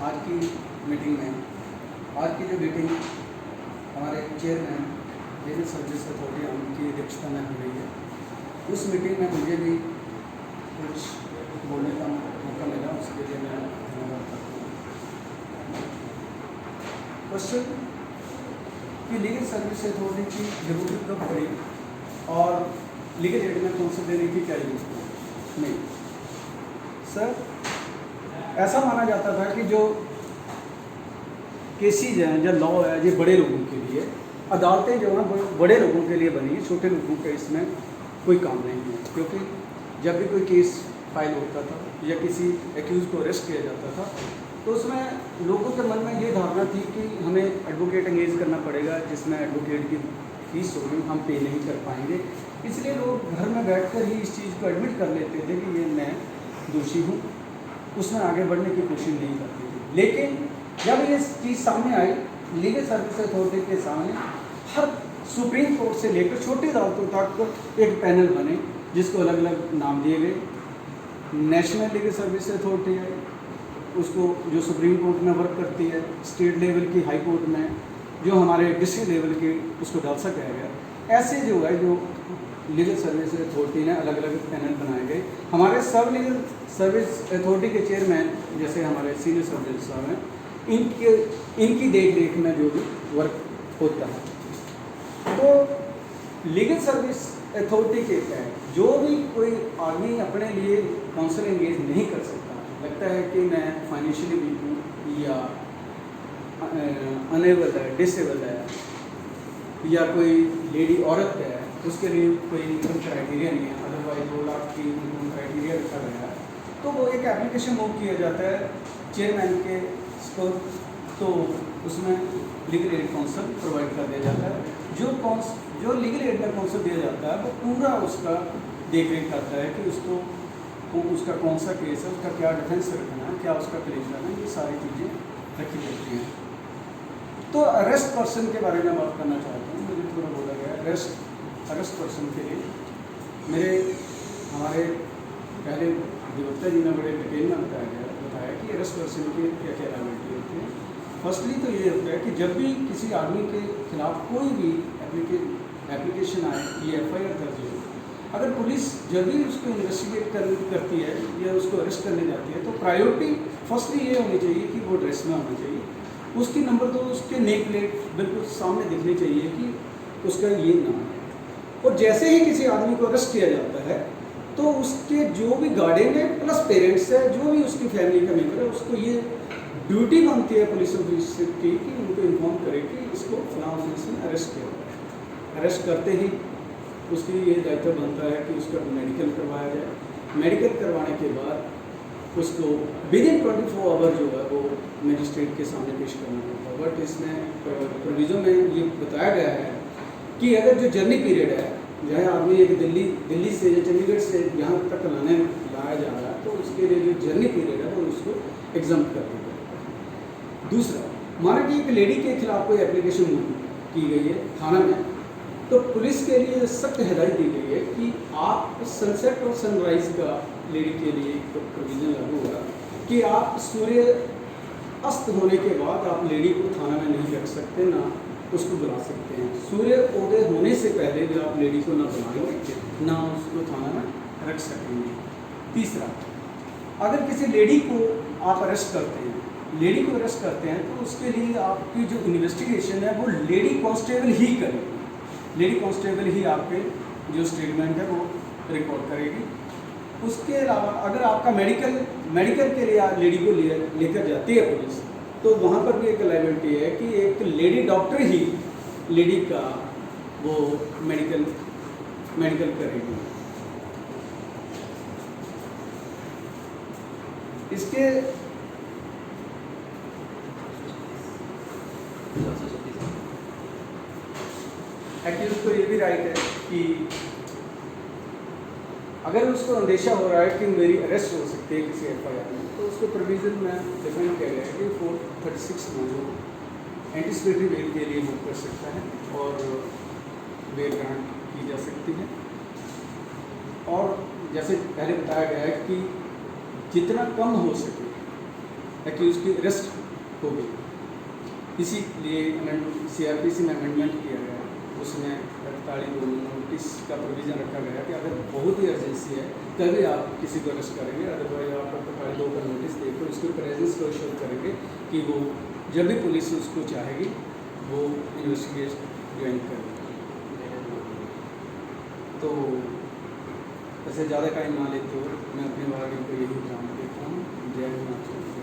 आज की मीटिंग में आज की जो मीटिंग हमारे चेयरमैन लीगल सर्विस अथॉरिटी उनकी अध्यक्षता में हो रही है, उस मीटिंग में मुझे भी कुछ बोलने का मौका मिला, उसके लिए मैं धन्यवाद करता हूँ। क्वेश्चन कि लीगल सर्विस अथॉरिटी की जरूरत कब पड़ी और लीगल एड में कौन से देने की क्या यूज़ नहीं। सर, ऐसा माना जाता था कि जो केसेज हैं, जो लॉ है, ये बड़े लोगों के लिए, अदालतें जो हैं बड़े लोगों के लिए बनी है, छोटे लोगों के इसमें कोई काम नहीं है। क्योंकि जब भी कोई केस फाइल होता था या किसी एक्यूज़ को अरेस्ट किया जाता था तो उसमें लोगों के मन में ये धारणा थी कि हमें एडवोकेट एंगेज करना पड़ेगा, जिसमें एडवोकेट की फीस होगी, हम पे नहीं कर पाएंगे। इसलिए लोग घर में बैठकर ही इस चीज़ को एडमिट कर लेते थे कि ये मैं दोषी हूँ, उसमें आगे बढ़ने की कोशिश नहीं करते थे। लेकिन जब ये चीज़ सामने आई, लीगल सर्विस अथॉरिटी के सामने हर सुप्रीम कोर्ट से लेकर छोटी अदालतों तक एक पैनल बने, जिसको अलग अलग नाम दिए गए। नेशनल लीगल सर्विस अथॉरिटी है, उसको जो सुप्रीम कोर्ट में वर्क करती है, स्टेट लेवल की हाई कोर्ट में, जो हमारे डिस्ट्रिक्ट लेवल की, उसको डलसा कहा गया। ऐसे जो है जो लीगल सर्विस अथॉरिटी ने अलग अलग पैनल बनाए गए। हमारे सब लीगल सर्विस अथॉरिटी के चेयरमैन, जैसे हमारे सीनियर सब जज साहब हैं, इनकी देख रेख में जो भी वर्क होता है। तो लीगल सर्विस अथॉरिटी के तहत जो भी कोई आदमी अपने लिए काउंसिल एंगेज नहीं कर सकता, लगता है कि मैं फाइनेंशियली वीक हूँ या अनेबल है, डिसेबल है, या कोई लेडी औरत है, उसके लिए कोई इनकम क्राइटेरिया नहीं है, अदरवाइज 2 लाख की इनकम क्राइटेरिया रखा गया है, तो वो एक एप्लीकेशन मूव किया जाता है चेयरमैन के को, तो उसमें लीगल एड काउंसिल प्रोवाइड कर दिया जाता है। जो लीगल एड का काउंसिल दिया जाता है वो पूरा उसका देख रेख करता है कि उसका कौन सा केस है, उसका क्या डिफेंस रखना है, क्या उसका क्लेम करना है, ये सारी चीज़ें रखी जाती हैं। तो अरेस्ट पर्सन के बारे में बात करना चाहता हूँ। मुझे थोड़ा बोला गया अरेस्ट पर्सन के लिए हमारे पहले अधिवक्ता जी ने बड़े डिटेल में बताया कि अरेस्ट पर्सन के क्या क्या लायबिलिटी होती है। फर्स्टली तो ये होता है कि जब भी किसी आदमी के खिलाफ कोई भी एप्लीकेशन आए, ये FIR दर्ज हो, अगर पुलिस जब भी उसको इन्वेस्टिगेट करती है या उसको अरेस्ट करने जाती है, तो प्रायोरिटी फर्स्टली ये होनी चाहिए कि वो ड्रेस में होना चाहिए। उसकी नंबर 2, उसके नेम प्लेट बिल्कुल सामने दिखनी चाहिए कि उसका ये नाम है। और जैसे ही किसी आदमी को अरेस्ट किया जाता है तो उसके जो भी गार्डियन है प्लस पेरेंट्स है, जो भी उसकी फैमिली का मेम्बर है, उसको ये ड्यूटी बनती है पुलिस ऑफिसर की कि उनको इन्फॉर्म करे कि इसको फलां ऑफिस में अरेस्ट किया गया है। अरेस्ट करते ही उसकी ये दायित्व बनता है कि उसका मेडिकल करवाया जाए। मेडिकल करवाने के बाद उसको विदिन 24 आवर जो है वो मजिस्ट्रेट के सामने पेश करना होता है। बट इसमें प्रोविज़न में ये बताया गया है कि अगर जो जर्नी पीरियड है, चाहे आदमी एक दिल्ली से या चंडीगढ़ से यहाँ तक लाया जा रहा है, तो उसके लिए जो जर्नी पीरियड है वो उसको एग्जाम कर दिया जाए। दूसरा, माना कि एक लेडी के खिलाफ कोई एप्लीकेशन की गई है थाना में, तो पुलिस के लिए सख्त हिदायत दी गई है कि आप सनसेट और सनराइज का लेडी के लिए प्रोविज़न लागू हुआ कि आप सूर्य अस्त होने के बाद आप लेडी को थाना में नहीं रख सकते, ना उसको बुला सकते हैं। सूर्य उदय होने से पहले भी आप लेडी को ना बुलाएंगे, ना उसको थाना में रख सकेंगे। तीसरा, अगर किसी लेडी को आप अरेस्ट करते हैं, तो उसके लिए आपकी जो इन्वेस्टिगेशन है वो लेडी कांस्टेबल ही करेगी। लेडी कांस्टेबल ही आपके जो स्टेटमेंट है वो रिकॉर्ड करेगी। उसके अलावा अगर आपका मेडिकल के लिए आप लेडी को लेकर जाती है पुलिस, तो वहाँ पर भी एक लायबिलिटी है कि एक लेडी डॉक्टर ही लेडी का वो मेडिकल करेगी। इसके एक्यूज को ये भी राइट है कि अगर उसको अंदेशा हो रहा है कि मेरी अरेस्ट हो सकती है किसी FIR में, तो उसको प्रोविज़न में डिफाइन किया गया है कि 436 में जो एंटिसिपेटरी बेल के लिए बुक कर सकता है और बेल ग्रांट की जा सकती है। और जैसे पहले बताया गया है कि जितना कम हो सके एक्यूज की अरेस्ट होगी। इसीलिए CRPC में अमेंडमेंट किया गया, उसमें 48 नोटिस का प्रोविज़न रखा गया कि अगर बहुत ही अर्जेंसी है तभी आप किसी को अरेस्ट करेंगे, अदरवाइज आप 48 का नोटिस देकर उसके प्रेजेंस को शो करेंगे कि वो जब भी पुलिस उसको चाहेगी वो इन्वेस्टिगेट ज्वाइन करेगी। तो वैसे ज़्यादा टाइम ना लेते हुए मैं अपने बारे में यही एग्जाम देता हूँ। जय हिंद।